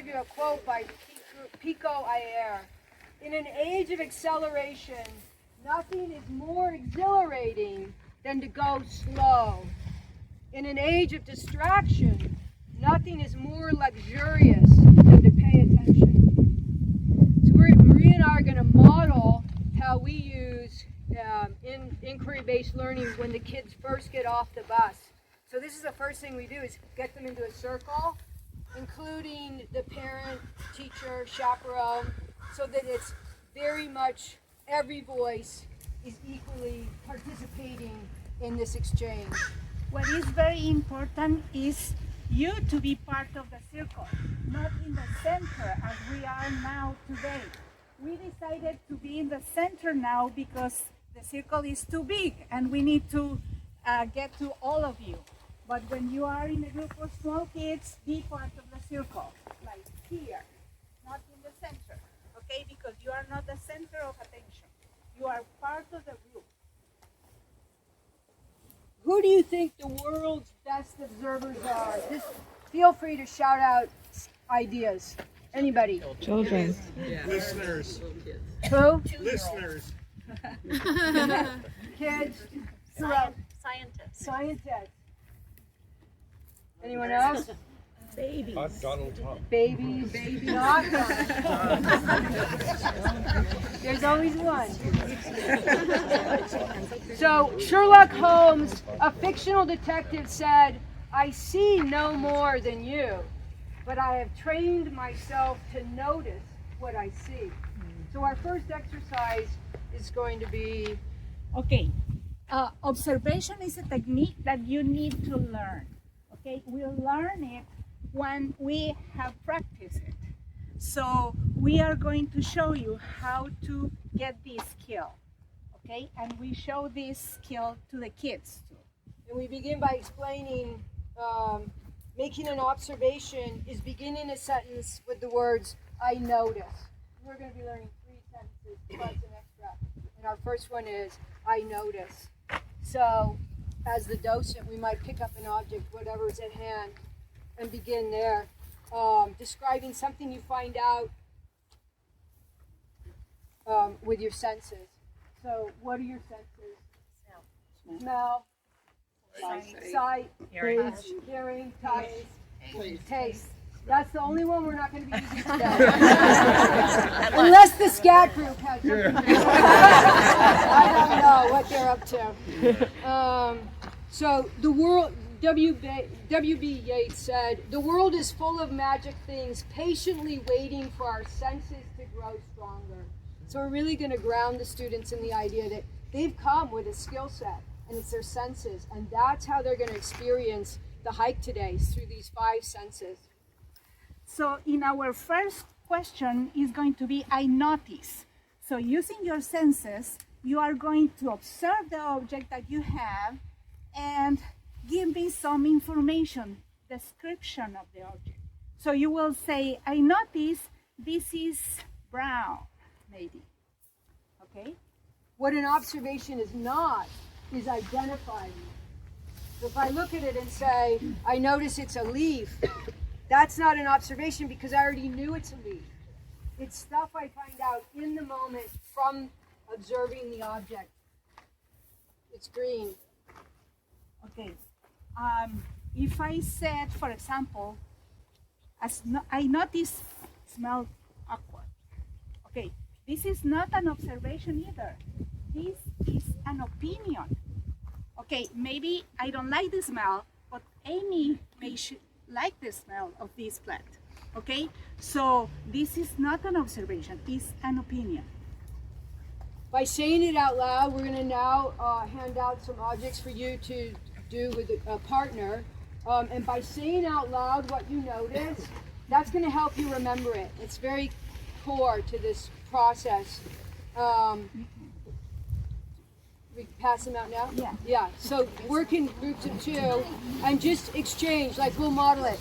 give you a quote by Pico Iyer. In an age of acceleration, nothing is more exhilarating than to go slow. In an age of distraction, nothing is more luxurious than to pay attention. So Maria and I are going to model how we use inquiry-based learning when the kids first get off the bus. So this is the first thing we do is get them into a circle, including the parent, teacher, chaperone, so that it's very much every voice is equally participating in this exchange. What is very important is you to be part of the circle, not in the center as we are now today. We decided to be in the center now because the circle is too big and we need to get to all of you. But when you are in a group of small kids, be part of the circle, like here, not in the center, okay? Because you are not the center of attention. You are part of the group. Who do you think the world's best observers are? Just feel free to shout out ideas. Anybody? Children. Yeah. Listeners. Who? Listeners. Kids? Scientists. Scientists. Anyone else? Babies. Donald Trump. Babies. Not There's always one. So Sherlock Holmes, a fictional detective, said, "I see no more than you, but I have trained myself to notice what I see." So our first exercise is going to be... Okay, observation is a technique that you need to learn. Okay, we'll learn it when we have practiced it. So we are going to show you how to get this skill. Okay, and we show this skill to the kids too. And we begin by explaining making an observation is beginning a sentence with the words, "I notice." We're going to be learning 3 sentences plus an extra. And our first one is, "I notice." So as the docent, we might pick up an object, whatever's at hand, and begin there. Describing something you find out with your senses. So what are your senses? Smell. Sight, hearing, touch, taste. That's the only one we're not going to be using today. Unless the SCAT group has something. I don't know what they're up to. So the world, W.B. Yeats said, "The world is full of magic things, patiently waiting for our senses to grow stronger." So we're really going to ground the students in the idea that they've come with a skill set, and it's their senses, and that's how they're going to experience the hike today, through these 5 senses. So in our first question is going to be, I notice. So using your senses, you are going to observe the object that you have and give me some information, description of the object. So you will say, I notice this is brown, maybe. Okay? What an observation is not is identifying. So if I look at it and say, I notice it's a leaf, that's not an observation because I already knew it's a leaf. It's stuff I find out in the moment from observing the object. It's green. Okay. If I said, for example, I notice smell awkward. Okay, this is not an observation either. This is an opinion. Okay, maybe I don't like the smell, but Amy may like the smell of this plant. Okay, so this is not an observation, it's an opinion. By saying it out loud, we're going to now hand out some objects for you to do with a partner. And by saying out loud what you notice, that's going to help you remember it. It's very core to this process. We pass them out now? Yeah. Yeah, so work in groups of 2 and just exchange, like we'll model it.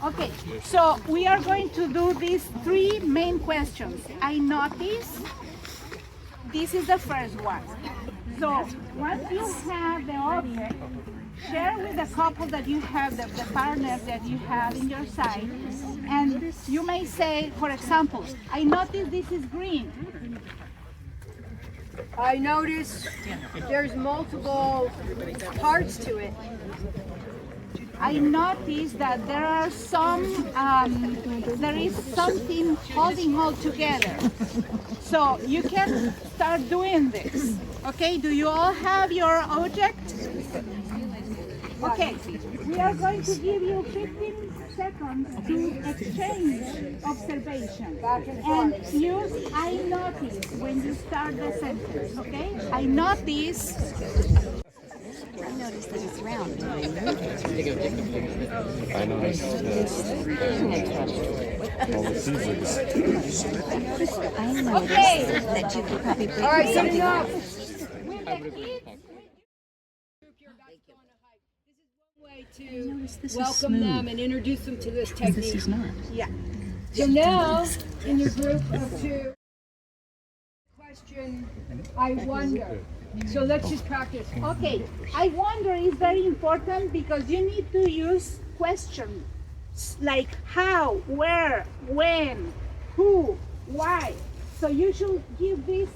Okay, so we are going to do these 3 main questions. I notice, this is the first one. So once you have the object, share with the couple that you have, the partners that you have in your side, and you may say, for example, I notice this is green. I notice there's multiple parts to it. I noticed that there are there is something holding all together. So you can start doing this. Okay, do you all have your object? Okay, we are going to give you 15 seconds to exchange observation. And use I notice when you start the sentence, okay? I notice. I noticed that it's round. I noticed all the seasons. I noticed that you could probably bring All right, good something enough. With the kids, Way to welcome them and introduce them to this technique. This is not. yeah. So now, in your group of two, question, I wonder. So let's just practice. Okay, I wonder is very important because you need to use questions like how, where, when, who, why. So you should give these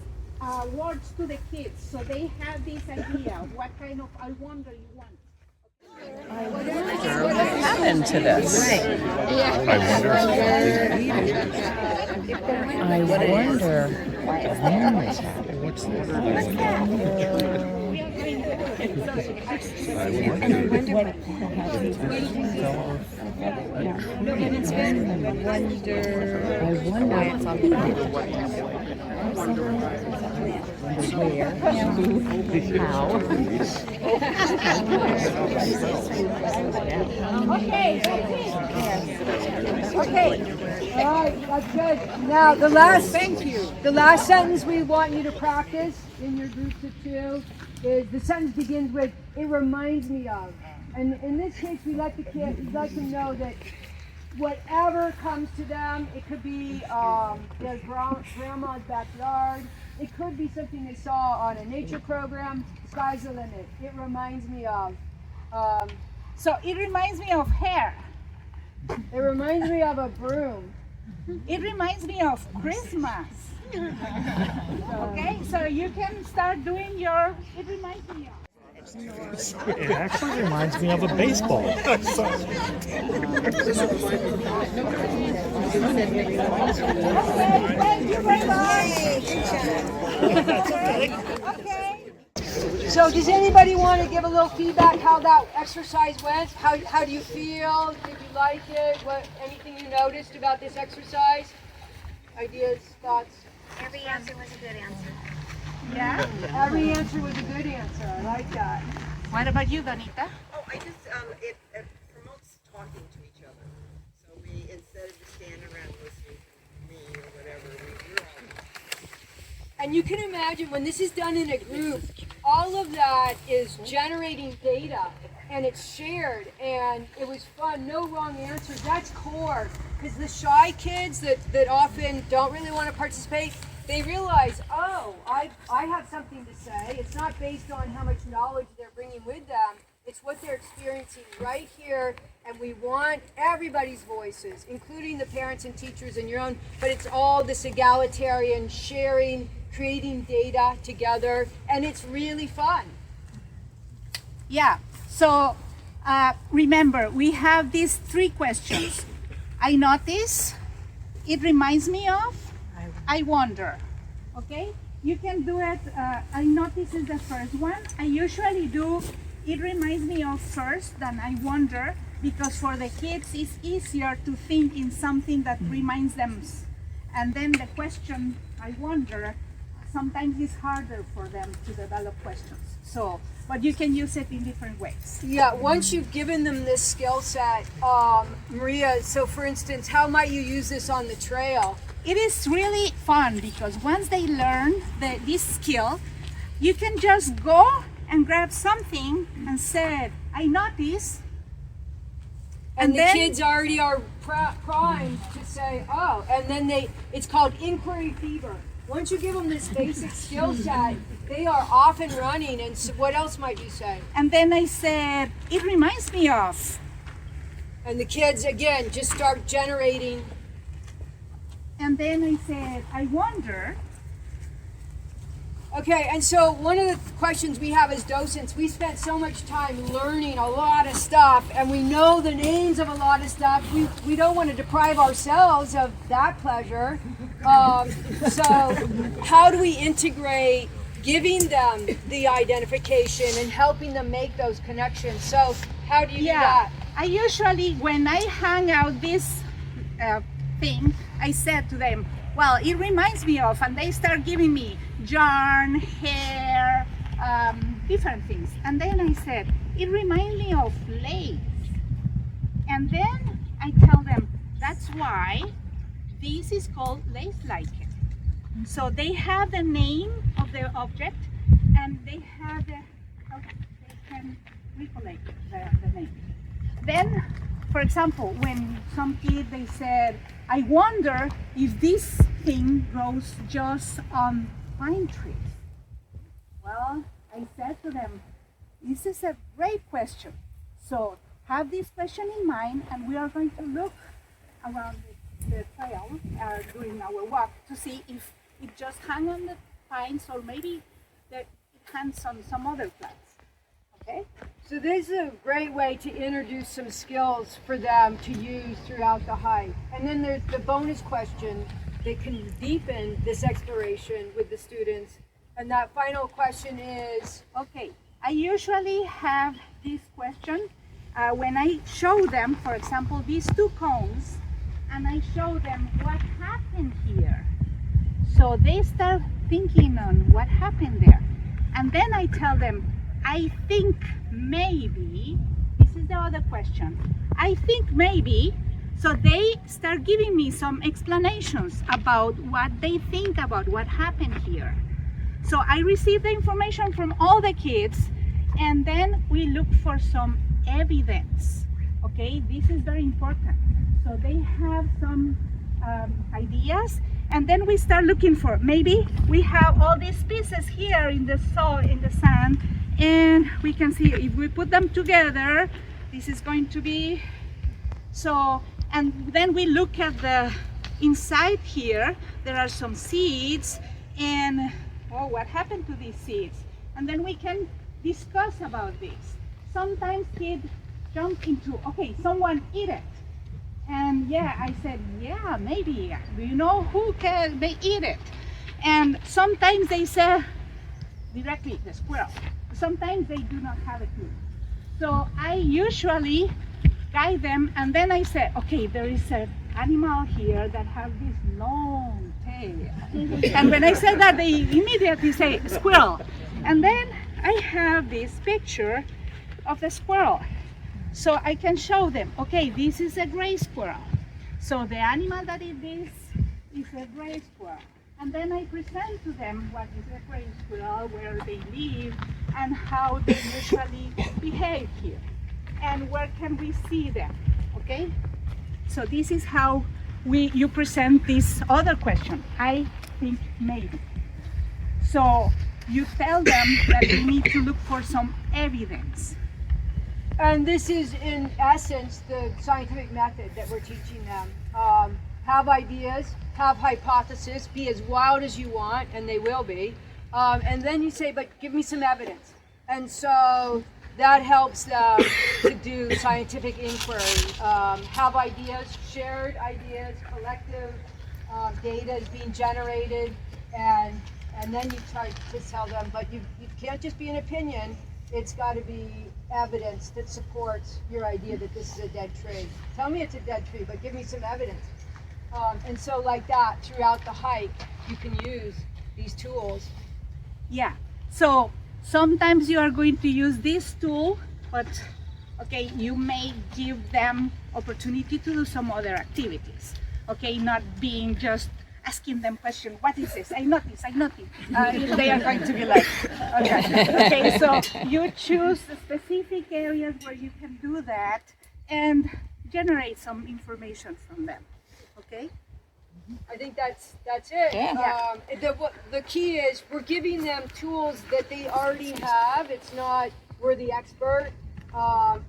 words to the kids so they have this idea what kind of I wonder you want. Happened to this? I wonder. I wonder when this happened. What's this? We are going to I wonder. Okay, that's it. Okay. All right, that's good. Now the last sentence we want you to practice in your groups of two is the sentence begins with "it reminds me of," and in this case we let them know that whatever comes to them, it could be their grandma's backyard, it could be something they saw on a nature program. Sky's the limit. It reminds me of. So it reminds me of hair. It reminds me of a broom. It reminds me of Christmas. Okay, so you can start doing your, it reminds me of. It actually reminds me of a baseball. Okay, thank you very much. Okay. So does anybody want to give a little feedback how that exercise went? How do you feel? Did you like it? Anything you noticed about this exercise? Ideas, thoughts? Every answer was a good answer. Yeah. Every answer was a good answer. I like that. What about you, Donita? Oh, I just, it promotes talking to each other. So we, instead of just standing around listening to me or whatever, we're all. And you can imagine when this is done in a group, all of that is generating data and it's shared and it was fun, no wrong answers. That's core because the shy kids that often don't really want to participate, they realize, oh, I have something to say. It's not based on how much knowledge they're bringing with them. It's what they're experiencing right here, and we want everybody's voices, including the parents and teachers and your own, but it's all this egalitarian sharing, creating data together, and it's really fun. Yeah, so remember, we have these 3 questions. I notice, it reminds me of, I wonder. Okay? You can do it, I notice is the first one. I usually do, it reminds me of first, then I wonder, because for the kids it's easier to think in something that reminds them. And then the question, I wonder, sometimes it's harder for them to develop questions. So, but you can use it in different ways. Yeah, once you've given them this skill set, Maria, so for instance, how might you use this on the trail? It is really fun because once they learn this skill, you can just go and grab something and say, I notice. And the then, kids already are primed to say, oh, and then it's called inquiry fever. once you give them this basic skill set, they are off and running. And so what else might you say? And then I said, it reminds me of. And the kids, again, just start generating. And then I said, I wonder. Okay, and so one of the questions we have as docents, we spent so much time learning a lot of stuff, and we know the names of a lot of stuff. We don't want to deprive ourselves of that pleasure. So how do we integrate giving them the identification and helping them make those connections? So how do you do that? I usually, when I hang out this thing, I said to them, well, it reminds me of, and they start giving me yarn, hair, different things. And then I said, it reminds me of lace. And then I tell them, that's why this is called lace lichen. So they have the name of the object, and they have the, they can recollect the name. Then, for example, when some kid, they said, I wonder if this thing grows just on pine trees. Well, I said to them, this is a great question. So have this question in mind, and we are going to look around the trail during our walk to see if it just hangs on the pines or maybe that it hangs on some other plants. Okay? So this is a great way to introduce some skills for them to use throughout the hike. And then there's the bonus question that can deepen this exploration with the students. And that final question is? Okay, I usually have this question when I show them, for example, these two cones, and I show them what happened here. So they start thinking on what happened there. And then I tell them, I think maybe, this is the other question, I think maybe, so they start giving me some explanations about what they think about what happened here. So I receive the information from all the kids, and then we look for some evidence. Okay, this is very important. So they have some ideas, and then we start looking for, maybe we have all these pieces here in the soil, in the sand, and we can see if we put them together, this is going to be so. And then we look at the inside here, there are some seeds, and oh, what happened to these seeds? And then we can discuss about this. Sometimes kids jump into, okay, someone eat it. And yeah, I said, yeah, maybe. Do you know who can they eat it? And sometimes they say directly the squirrel. Sometimes they do not have a clue. So I usually guide them, and then I say, okay, there is an animal here that has this long tail. And when I say that, they immediately say squirrel. And then I have this picture of the squirrel. So I can show them, okay, this is a gray squirrel. So the animal that it is a gray squirrel. And then I present to them what is a gray squirrel, where they live, and how they usually behave here. And where can we see them, okay? So this is how you present this other question. I think maybe. So you tell them that they need to look for some evidence. And this is, in essence, the scientific method that we're teaching them. Have ideas, have hypotheses, be as wild as you want, and they will be. And then you say, but give me some evidence. And so that helps them to do scientific inquiry. Have ideas, shared ideas, collective data is being generated, and then you try to tell them, but you can't just be an opinion. It's got to be evidence that supports your idea that this is a dead tree. Tell me it's a dead tree, but give me some evidence. And so like that, throughout the hike, you can use these tools. Yeah, so sometimes you are going to use this tool, but okay, you may give them opportunity to do some other activities. Okay, not being just asking them questions, what is this? I noticed. They are going to be like, okay, so you choose the specific areas where you can do that and generate some information from them, okay? I think that's it. Yeah. The key is we're giving them tools that they already have. It's not we're the expert,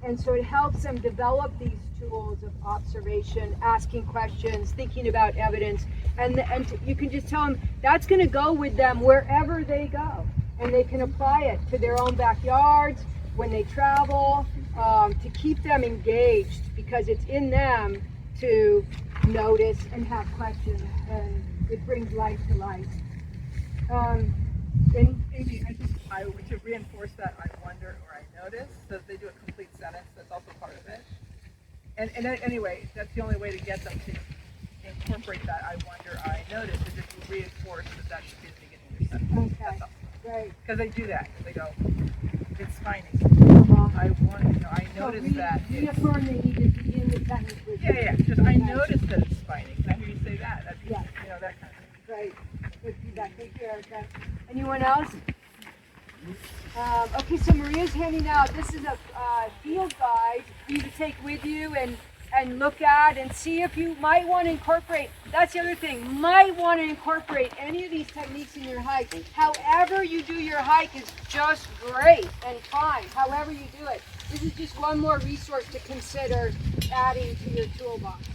and so it helps them develop these tools of observation, asking questions, thinking about evidence, and you can just tell them that's going to go with them wherever they go, and they can apply it to their own backyards when they travel, to keep them engaged, because it's in them to notice and have questions, and it brings life to life. Amy, I to reinforce that I wonder or I notice, so if they do a complete sentence, that's also part of it. And anyway, that's the only way to get them to incorporate that I wonder, I notice, is if you reinforce that should be the beginning of your sentence. Okay, That's all. great. Because they do that. They go, it's spiny. Uh-huh. I noticed that. Reaffirm they need to begin the sentence with. Yeah. Just I noticed that it's spiny. Can I hear you say that? That'd be, Yeah. that kind of thing. Great. Good feedback. Thank you, Erica. Anyone else? Okay, so Maria's handing out, this is a field guide for you to take with you and look at and see if you might want to incorporate. That's the other thing. Might want to incorporate any of these techniques in your hike. However you do your hike is just great and fine. However you do it. This is just one more resource to consider adding to your toolbox.